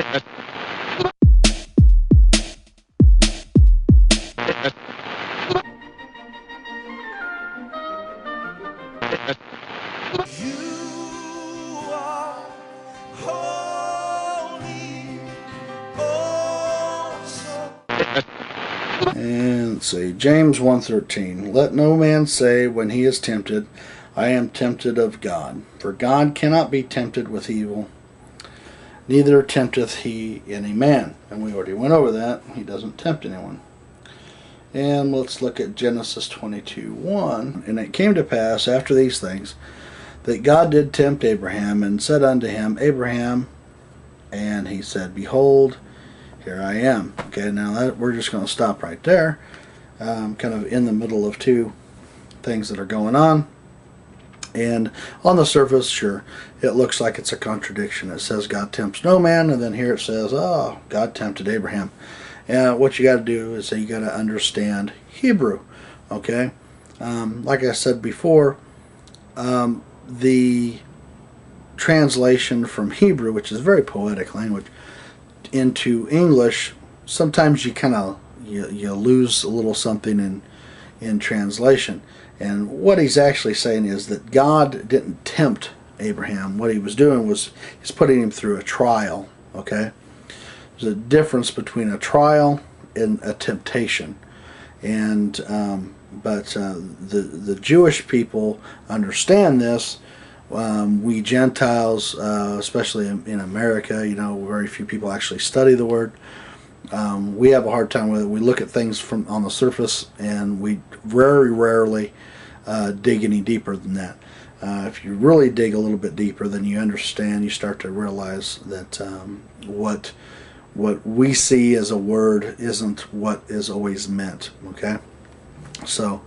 And let's see, James 1:13. Let no man say when he is tempted, I am tempted of God. For God cannot be tempted with evil, neither tempteth he any man. And we already went over that. He doesn't tempt anyone. And let's look at Genesis 22:1. And it came to pass after these things that God did tempt Abraham, and said unto him, Abraham, and he said, Behold, here I am. Okay, now we're just going to stop right there. Kind of in the middle of two things that are going on. And on the surface, sure, it looks like it's a contradiction. It says God tempts no man, and then here it says, oh, God tempted Abraham. And what you got to do is you got to understand Hebrew. Okay, like I said before, the translation from Hebrew, which is a very poetic language, into English, sometimes you kind of you lose a little something in translation. And what he's actually saying is that God didn't tempt Abraham. What he was doing was he's putting him through a trial. Okay, there's a difference between a trial and a temptation. And but the Jewish people understand this. We Gentiles, especially in America, you know, very few people actually study the Word. We have a hard time with it. We look at things from on the surface, and we very rarely dig any deeper than that. If you really dig a little bit deeper, then you understand. You start to realize that what we see as a word isn't what is always meant. Okay, so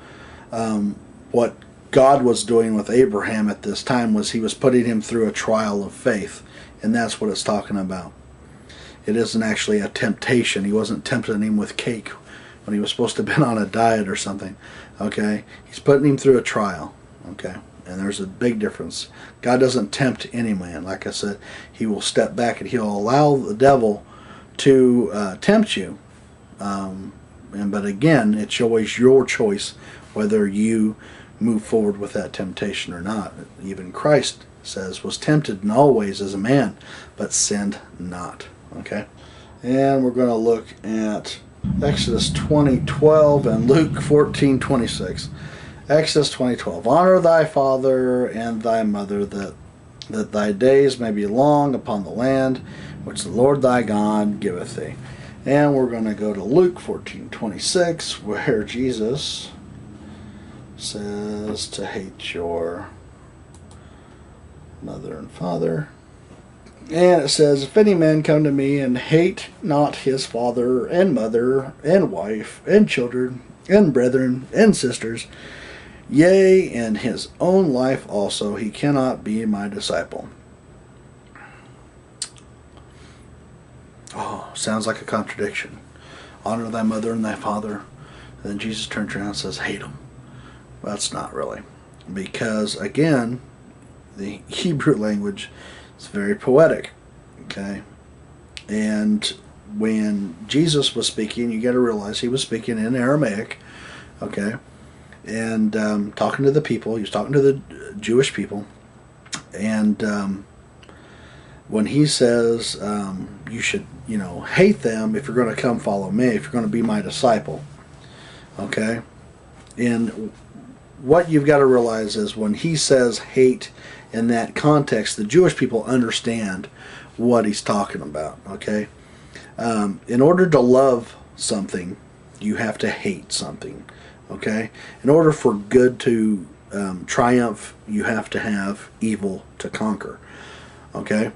what God was doing with Abraham at this time was he was putting him through a trial of faith, and that's what it's talking about. It isn't actually a temptation. He wasn't tempting him with cake when he was supposed to have been on a diet or something. Okay, he's putting him through a trial. Okay, and there's a big difference. God doesn't tempt any man. Like I said, he will step back and he'll allow the devil to tempt you. But again, it's always your choice whether you move forward with that temptation or not. Even Christ says, was tempted in all ways as a man, but sinned not. Okay, and we're going to look at Exodus 20:12 and Luke 14:26. Exodus 20:12. Honor thy father and thy mother, that thy days may be long upon the land which the Lord thy God giveth thee. And we're going to go to Luke 14:26, where Jesus says to hate your mother and father. And it says, if any man come to me and hate not his father and mother and wife and children and brethren and sisters, yea, and his own life also, he cannot be my disciple. Oh, sounds like a contradiction. Honor thy mother and thy father. And then Jesus turns around and says, hate them. That's not really. Because, again, the Hebrew language is very poetic. Okay? And when Jesus was speaking, you got to realize he was speaking in Aramaic. Okay? And talking to the people. He was talking to the Jewish people. And when he says you should, hate them if you're going to come follow me, if you're going to be my disciple. Okay? And what you've got to realize is when he says hate in that context, the Jewish people understand what he's talking about. Okay? In order to love something, you have to hate something. Okay? In order for good to triumph, you have to have evil to conquer. Okay?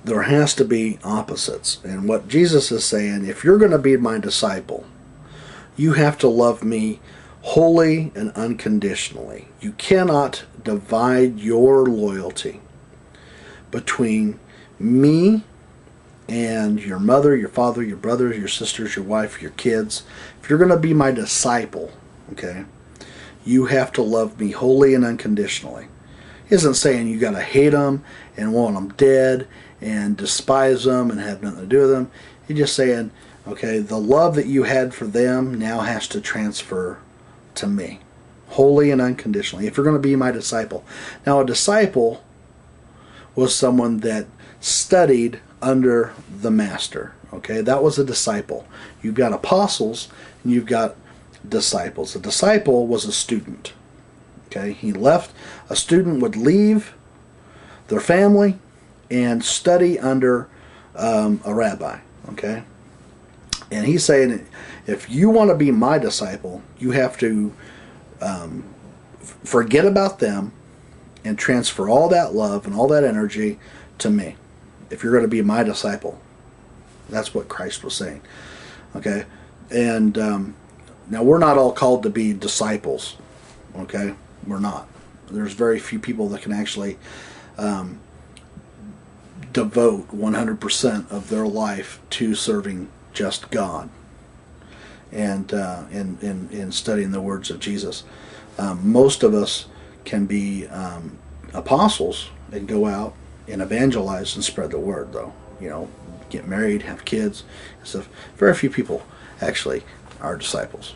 There has to be opposites. And what Jesus is saying, if you're going to be my disciple, you have to love me wholly and unconditionally. You cannot divide your loyalty between me and your mother, your father, your brothers, your sisters, your wife, your kids. If you're going to be my disciple, okay, you have to love me wholly and unconditionally. He isn't saying you got to hate them and want them dead and despise them and have nothing to do with them. He's just saying, okay, the love that you had for them now has to transfer to me, wholly and unconditionally, if you're going to be my disciple. Now, a disciple was someone that studied under the master. Okay, that was a disciple. You've got apostles and you've got disciples. A disciple was a student. Okay, a student would leave their family and study under a rabbi. Okay, and he's saying, if you want to be my disciple, you have to forget about them and transfer all that love and all that energy to me. If you're going to be my disciple, that's what Christ was saying. Okay, and now we're not all called to be disciples. Okay, we're not. There's very few people that can actually devote 100% of their life to serving just God and in studying the words of Jesus. Most of us can be apostles and go out and evangelize and spread the word, though. You know, get married, have kids and stuff. Very few people actually are disciples.